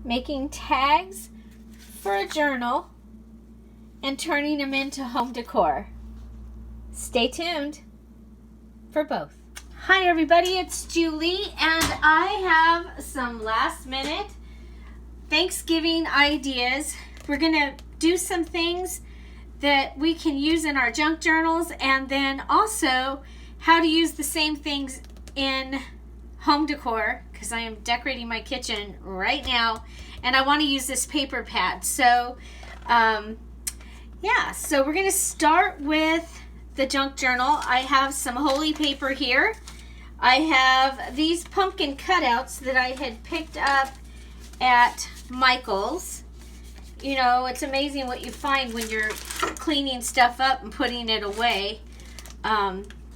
making tags for a journal and turning them into home decor. Stay tuned for both. Hi everybody, it's Julie, and I have some last minute Thanksgiving ideas. We're gonna do some things that we can use in our junk journals, and then also how to use the same things in home decor, because I am decorating my kitchen right now and I want to use this paper pad. So yeah, so we're going to start with the junk journal. I have some holy paper here. I have these pumpkin cutouts that I had picked up at Michael's. You know, it's amazing what you find when you're cleaning stuff up and putting it away.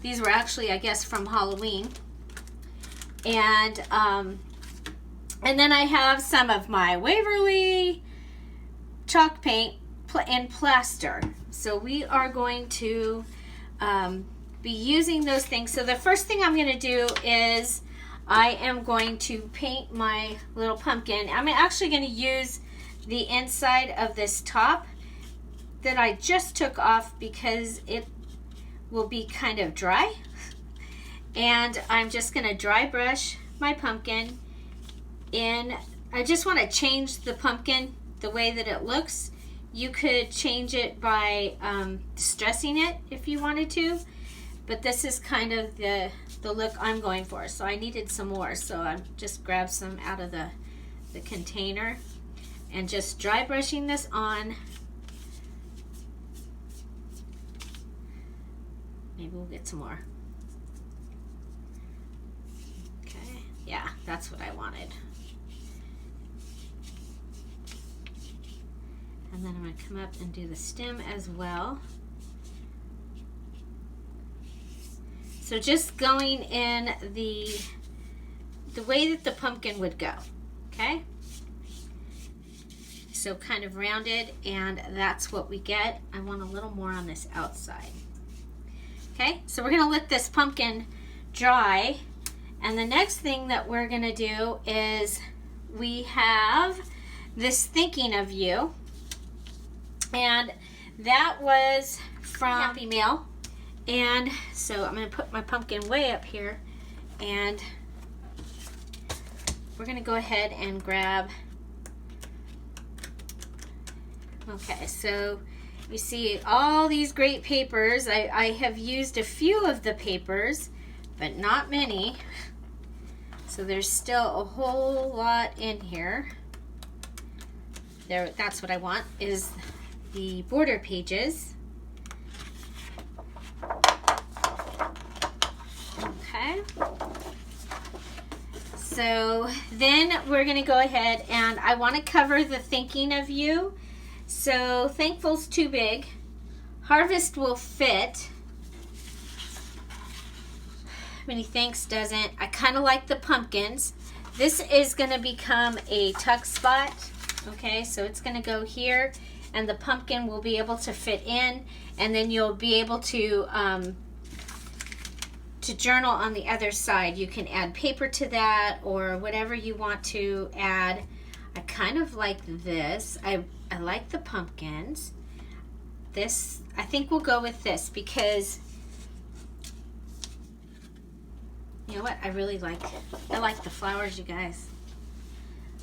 These were actually, I guess, from Halloween. And then I have some of my Waverly chalk paint and plaster. So we are going to be using those things. So the first thing I'm going to do is I am going to paint my little pumpkin. I'm actually going to use the inside of this top that I just took off because it will be kind of dry. And I'm just going to dry brush my pumpkin in. I just want to change the pumpkin the way that it looks. You could change it by distressing it if you wanted to, but this is kind of the look I'm going for. So I needed some more, so I just grabbed some out of the container and just dry brushing this on. Maybe we'll get some more. Yeah, that's what I wanted. And then I'm going to come up and do the stem as well. So just going in the way that the pumpkin would go, okay? So kind of rounded, and that's what we get. I want a little more on this outside. Okay, so we're going to let this pumpkin dry. And the next thing that we're going to do is we have this thinking of you. And that was from Happy Mail. And so I'm going to put my pumpkin way up here. And we're going to go ahead and grab. Okay, so you see all these great papers. I have used a few of the papers, but not many. So there's still a whole lot in here. There, that's what I want, is the border pages. Okay. So then we're going to go ahead, and I want to cover the thinking of you. So thankful's too big. Harvest will fit. Many thanks doesn't. I kind of like the pumpkins. This is going to become a tuck spot. Okay, so it's going to go here, and the pumpkin will be able to fit in, and then you'll be able to journal on the other side. You can add paper to that or whatever you want to add. I kind of like this. I like the pumpkins. This, I think we'll go with this because you know what? I like the flowers, you guys.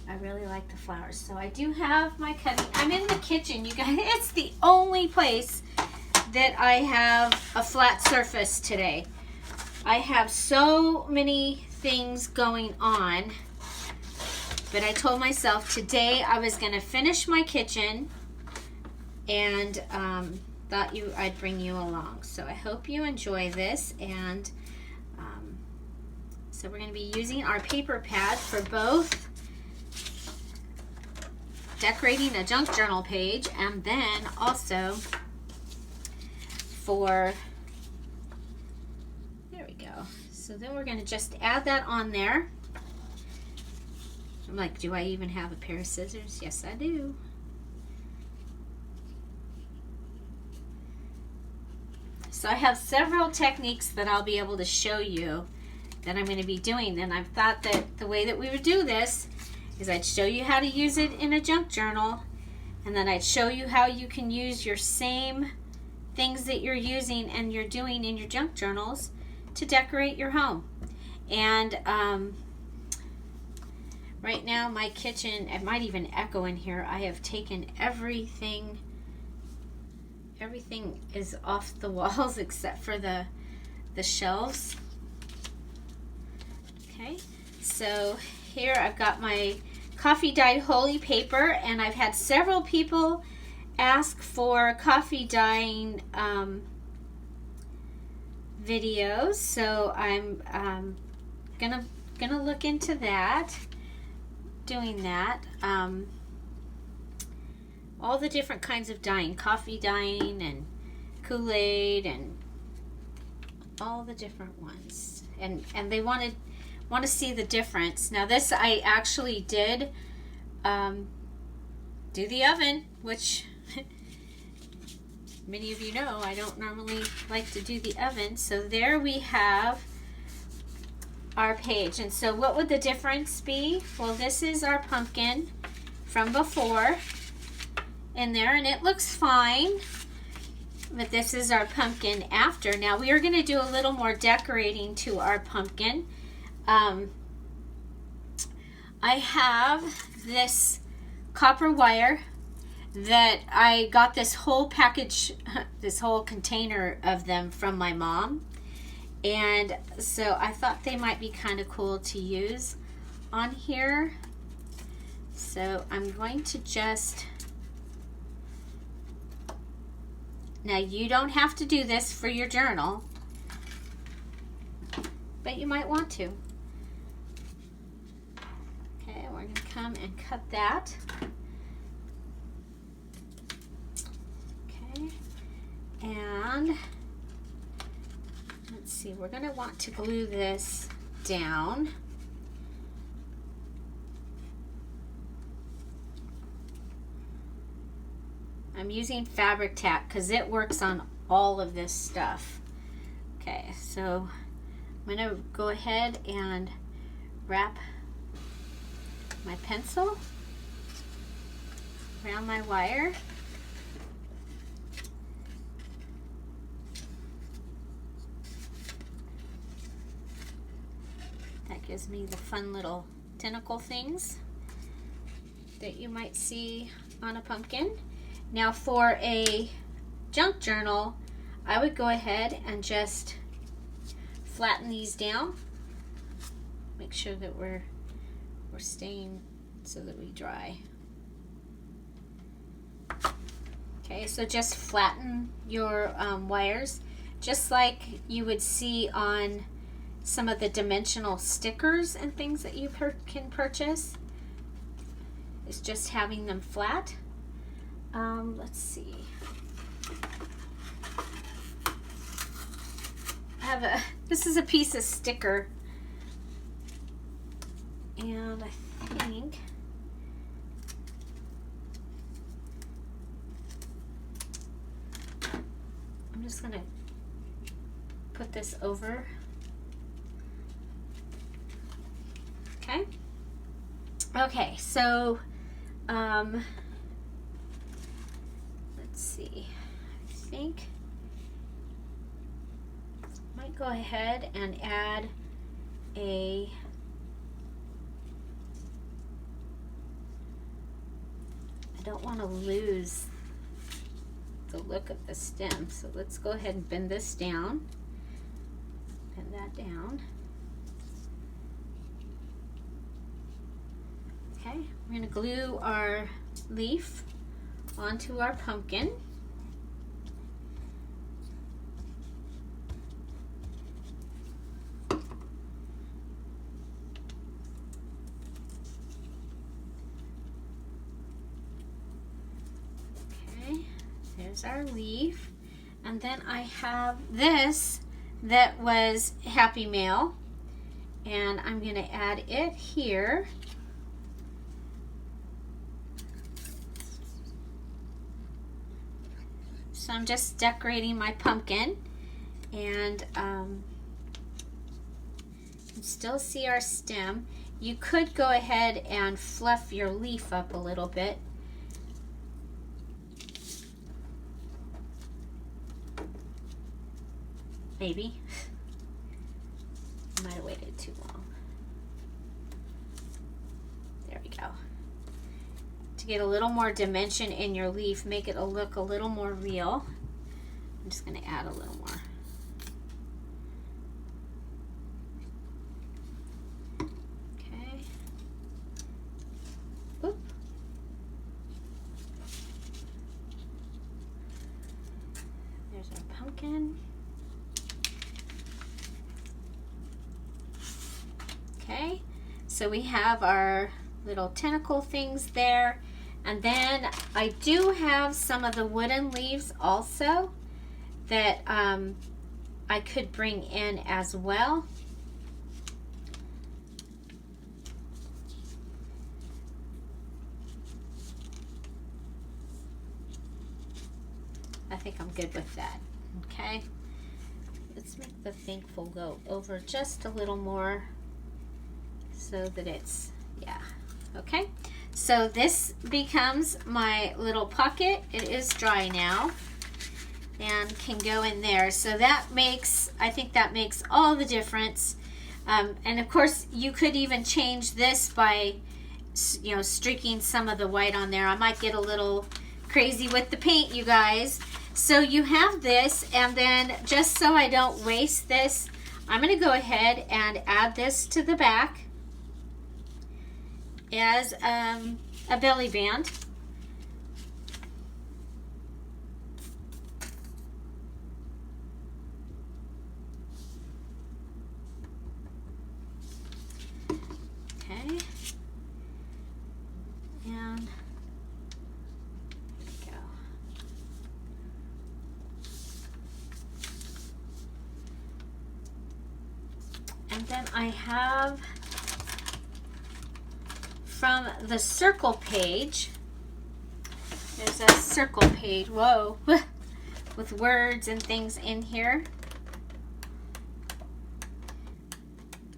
I really like the flowers. So I do have my cutting. I'm in the kitchen, you guys. It's the only place that I have a flat surface today. I have so many things going on, but I told myself today I was going to finish my kitchen, and thought I'd bring you along. So I hope you enjoy this, and so we're going to be using our paper pad for both decorating a junk journal page, and then also for, there we go. So then we're going to just add that on there. I'm like, do I even have a pair of scissors? Yes, I do. So I have several techniques that I'll be able to show you that I'm going to be doing, and I've thought that the way that we would do this is I'd show you how to use it in a junk journal, and then I'd show you how you can use your same things that you're using and you're doing in your junk journals to decorate your home. And right now my kitchen, it might even echo in here, I have taken everything is off the walls except for the shelves. Okay, so here I've got my coffee dyed holy paper, and I've had several people ask for coffee dyeing videos, so I'm gonna look into that, doing that. All the different kinds of dyeing, coffee dyeing and Kool-Aid and all the different ones, and they want to see the difference. Now this I actually did do the oven, which many of you know I don't normally like to do the oven. So there we have our page. And so what would the difference be? Well, this is our pumpkin from before in there, and it looks fine. But this is our pumpkin after. Now we are going to do a little more decorating to our pumpkin. I have this copper wire that I got this whole package, this whole container of them from my mom. And so I thought they might be kind of cool to use on here. So I'm going to just, now you don't have to do this for your journal, but you might want to. Okay, we're going to come and cut that. Okay, and let's see, we're going to want to glue this down. I'm using fabric tack because it works on all of this stuff. Okay, so I'm going to go ahead and wrap my pencil around my wire. That gives me the fun little tentacle things that you might see on a pumpkin. Now for a junk journal, I would go ahead and just flatten these down. Make sure that we're staying so that we dry. Okay, so just flatten your wires, just like you would see on some of the dimensional stickers and things that you can purchase. It's just having them flat. Let's see. This is a piece of sticker, and I think I'm just gonna put this over. Okay. Okay, so let's see. I think I might go ahead and add a I don't want to lose the look of the stem, so let's go ahead and bend this down. Bend that down. Okay, we're going to glue our leaf onto our pumpkin. Okay, there's our leaf. And then I have this that was Happy Mail, and I'm going to add it here. So I'm just decorating my pumpkin, and you can still see our stem. you could go ahead and fluff your leaf up a little bit. Maybe. Might have waited too long. There we go. To get a little more dimension in your leaf, make it look a little more real. I'm just going to add a little more. Okay. Oop. There's our pumpkin. Okay, so we have our little tentacle things there, and then I do have some of the wooden leaves also that I could bring in as well. I think I'm good with that. Okay, let's make the thankful go over just a little more, so that it's, yeah, okay. So this becomes my little pocket. It is dry now and can go in there. So that makes, I think that makes all the difference. And of course you could even change this by, you know, streaking some of the white on there. I might get a little crazy with the paint, you guys. So you have this, and then just so I don't waste this, I'm going to go ahead and add this to the back as a belly band. Okay, and there we go. And then I have, from the circle page, there's a circle page, whoa, with words and things in here.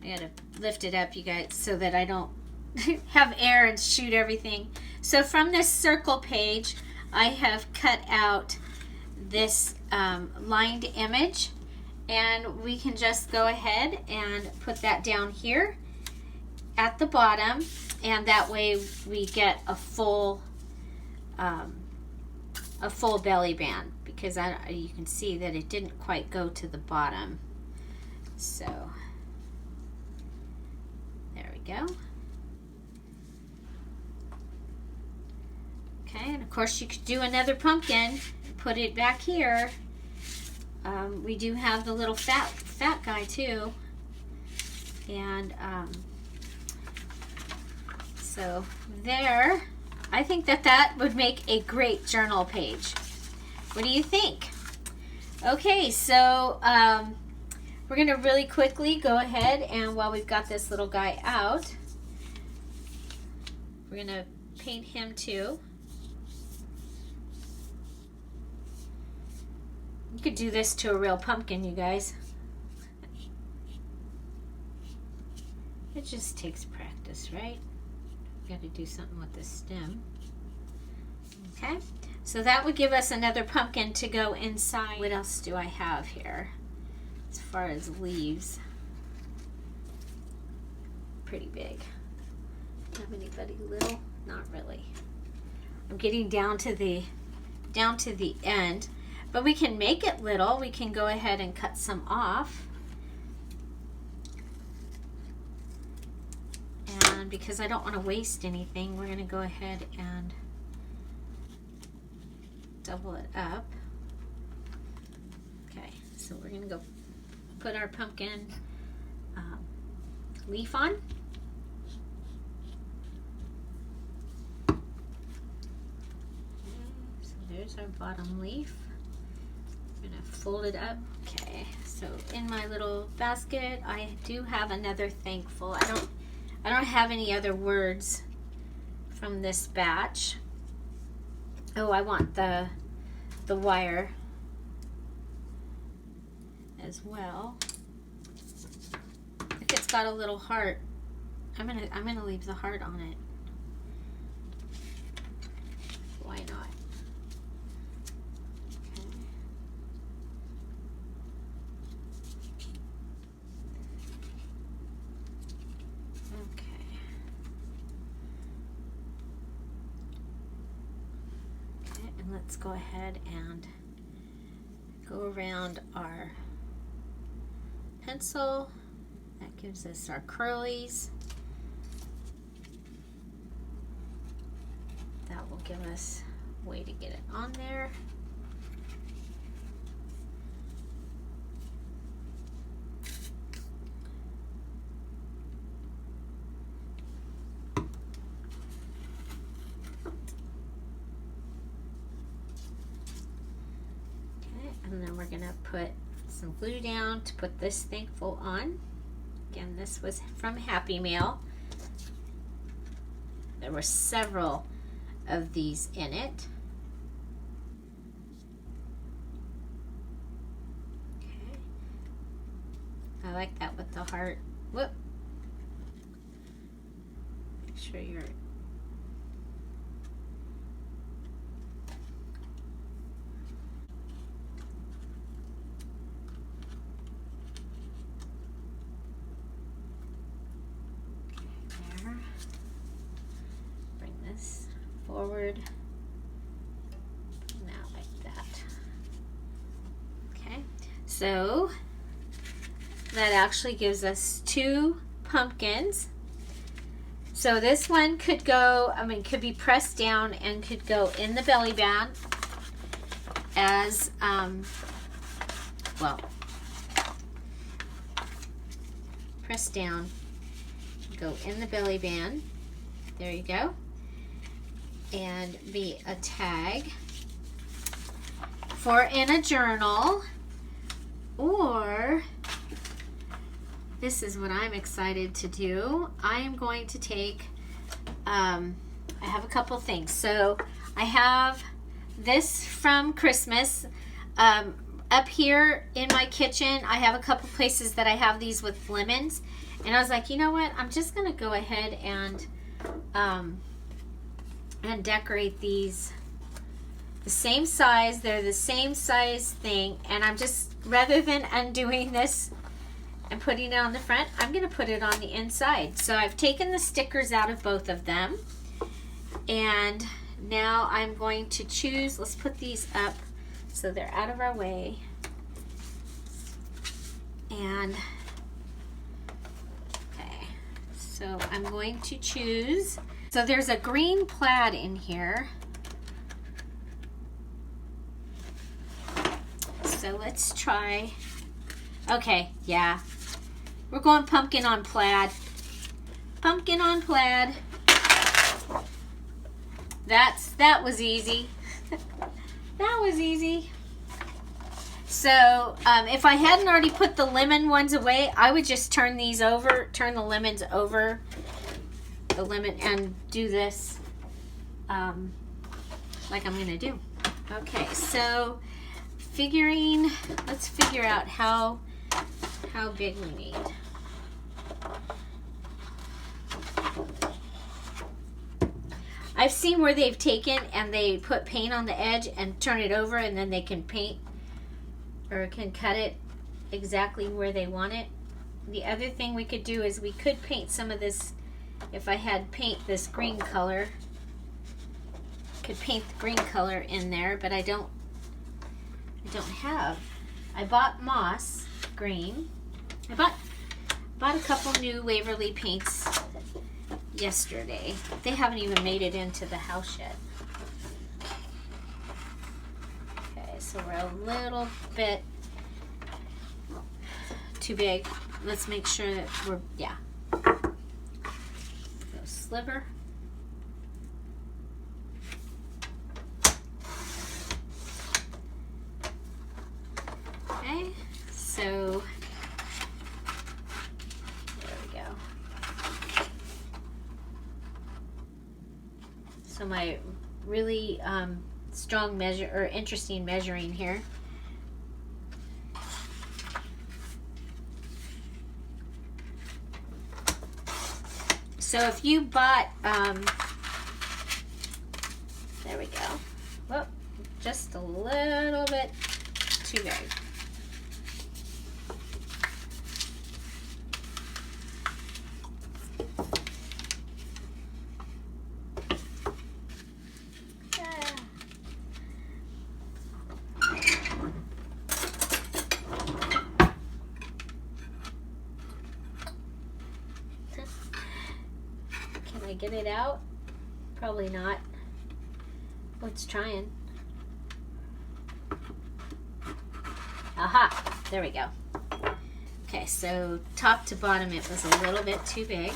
I gotta lift it up, you guys, so that I don't have air and shoot everything. So from this circle page, I have cut out this lined image, and we can just go ahead and put that down here at the bottom, and that way we get a full belly band, because you can see that it didn't quite go to the bottom. So there we go. Okay, and of course you could do another pumpkin, put it back here. We do have the little fat guy too, and so there, I think that would make a great journal page. What do you think? Okay, so we're gonna really quickly go ahead, and while we've got this little guy out, we're gonna paint him too. You could do this to a real pumpkin, you guys. It just takes practice, right? Got to do something with the stem. Okay, so that would give us another pumpkin to go inside. What else do I have here as far as leaves? Pretty big. Have anybody little? Not really. I'm getting down to the end, but we can make it little. We can go ahead and cut some off. And because I don't want to waste anything, we're going to go ahead and double it up. Okay, so we're going to go put our pumpkin leaf on. So there's our bottom leaf. I'm going to fold it up. Okay, so in my little basket, I do have another thankful. I don't have any other words from this batch. Oh, I want the wire as well. If it's got a little heart, I'm gonna leave the heart on it. Why not? Let's go ahead and go around our pencil. That gives us our curlies. That will give us a way to get it on there. And then we're gonna put some glue down to put this thankful on. Again, this was from Happy Mail. There were several of these in it. Okay. I like that with the heart. Whoop. Make sure you're forward, now like that. Okay, so that actually gives us 2 pumpkins. So this one could go, could be pressed down and could go in the belly band as, well, press down, go in the belly band. There you go. And be a tag for in a journal, or this is what I'm excited to do. I am going to take, I have a couple things. So I have this from Christmas. Up here in my kitchen, I have a couple places that I have these with lemons. And I was like, you know what? I'm just going to go ahead and decorate these the same size. They're the same size thing, and I'm just, rather than undoing this and putting it on the front, I'm going to put it on the inside. So I've taken the stickers out of both of them, and now I'm going to choose, let's put these up so they're out of our way. And okay, so I'm going to choose, so there's a green plaid in here. So let's try, okay, yeah. We're going pumpkin on plaid. Pumpkin on plaid. That was easy. That was easy. So if I hadn't already put the lemon ones away, I would just turn these over, turn the lemons over, the lemon, and do this like I'm gonna do. Okay, so let's figure out how big we need. I've seen where they've taken and they put paint on the edge and turn it over, and then they can paint or can cut it exactly where they want it. The other thing we could do is we could paint some of this. If I had paint this green color, could paint the green color in there, but I don't have. I bought moss green. I bought a couple new Waverly paints yesterday. They haven't even made it into the house yet. Okay, so we're a little bit too big. Let's make sure that we're, yeah. Go sliver. Okay, so there we go. So my really strong measure, or interesting measuring here. So if you bought, there we go. Whoop, just a little bit too big. Can I get it out? Probably not. Let's try. Aha, there we go. Okay, so top to bottom it was a little bit too big.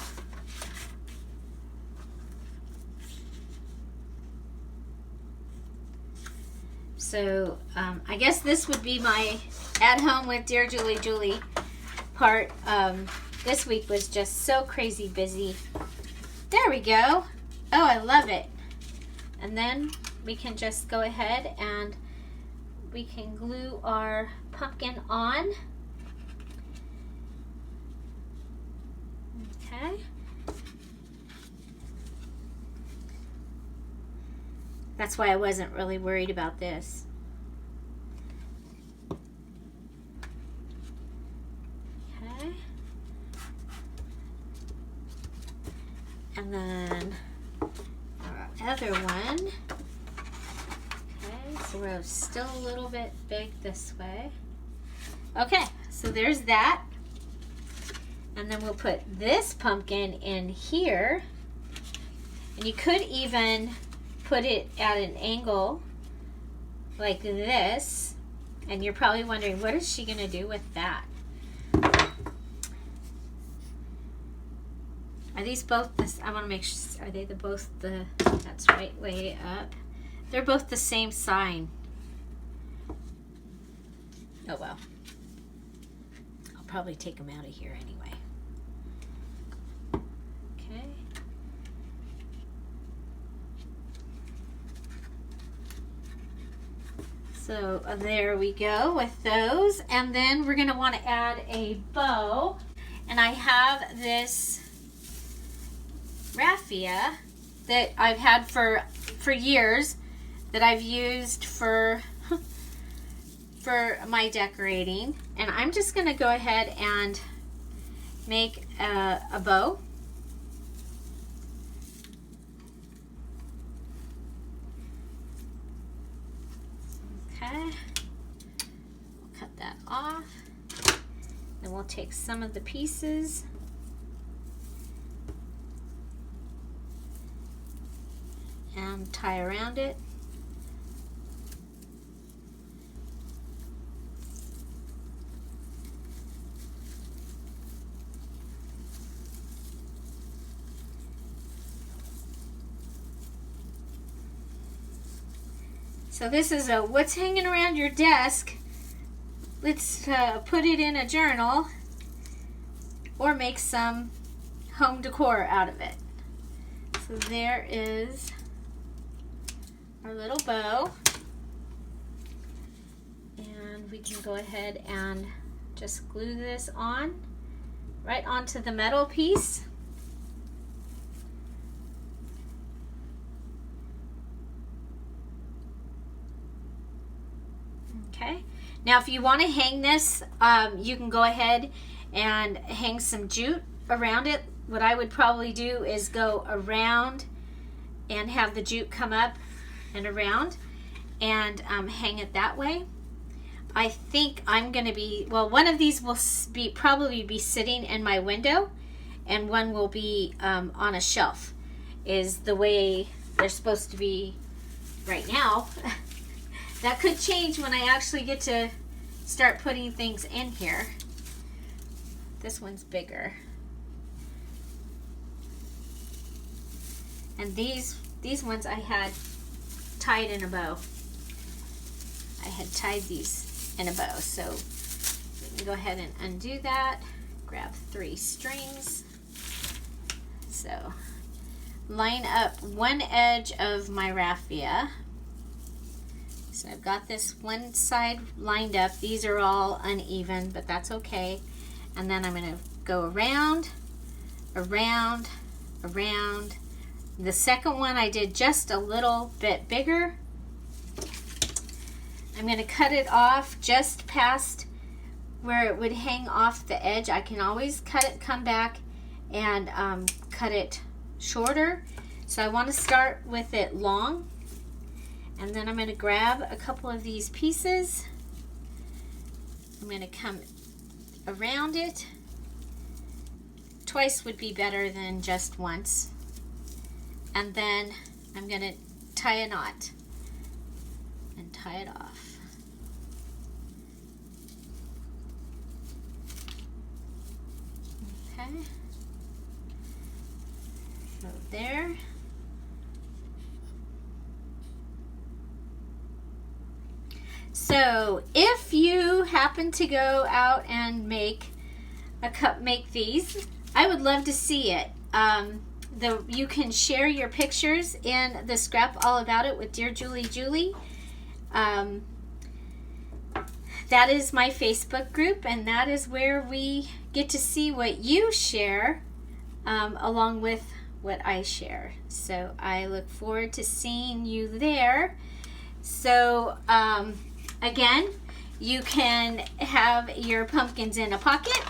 So I guess this would be my at home with Dear Julie Julie part. This week was just so crazy busy. There we go. Oh, I love it. And then we can just go ahead and we can glue our pumpkin on. Okay. That's why I wasn't really worried about this. Okay. And then our other one. Okay, so we're still a little bit big this way. Okay, so there's that. And then we'll put this pumpkin in here. And you could even put it at an angle like this. And you're probably wondering, what is she going to do with that? Are these both this? I want to make sure, are they both the, that's right, way up. They're both the same sign. Oh well. I'll probably take them out of here anyway. Okay. So there we go with those. And then we're going to want to add a bow. And I have this raffia that I've had for years that I've used for my decorating, and I'm just going to go ahead and make a bow. Okay, we'll cut that off. Then we'll take some of the pieces and tie around it. So this is a what's hanging around your desk. Let's put it in a journal or make some home decor out of it. So there is our little bow, and we can go ahead and just glue this on right onto the metal piece. Okay, now if you want to hang this, you can go ahead and hang some jute around it. What I would probably do is go around and have the jute come up and around and hang it that way. I think I'm going to be, well, one of these will probably be sitting in my window, and one will be on a shelf, is the way they're supposed to be right now. That could change when I actually get to start putting things in here. This one's bigger. And these ones I had tied in a bow. I had tied these in a bow, so we can go ahead and undo that. Grab 3 strings. So line up one edge of my raffia. So I've got this one side lined up. These are all uneven, but that's okay. And then I'm going to go around, around, around. The second one I did just a little bit bigger. I'm going to cut it off just past where it would hang off the edge. I can always cut it, come back, and cut it shorter. So I want to start with it long, and then I'm going to grab a couple of these pieces. I'm going to come around it. Twice would be better than just once. And then I'm going to tie a knot and tie it off. Okay. So there. So if you happen to go out and make these, I would love to see it. You can share your pictures in the Scrap All About It with Dear Julie. That is my Facebook group, and that is where we get to see what you share along with what I share. So I look forward to seeing you there. So again, you can have your pumpkins in a pocket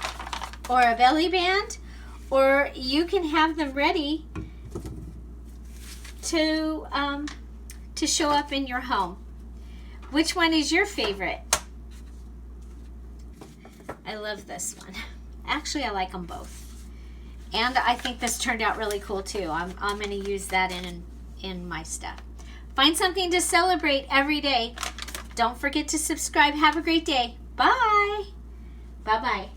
or a belly band, or you can have them ready to show up in your home. Which one is your favorite? I love this one. Actually, I like them both. And I think this turned out really cool too. I'm going to use that in my stuff. Find something to celebrate every day. Don't forget to subscribe. Have a great day. Bye. Bye-bye.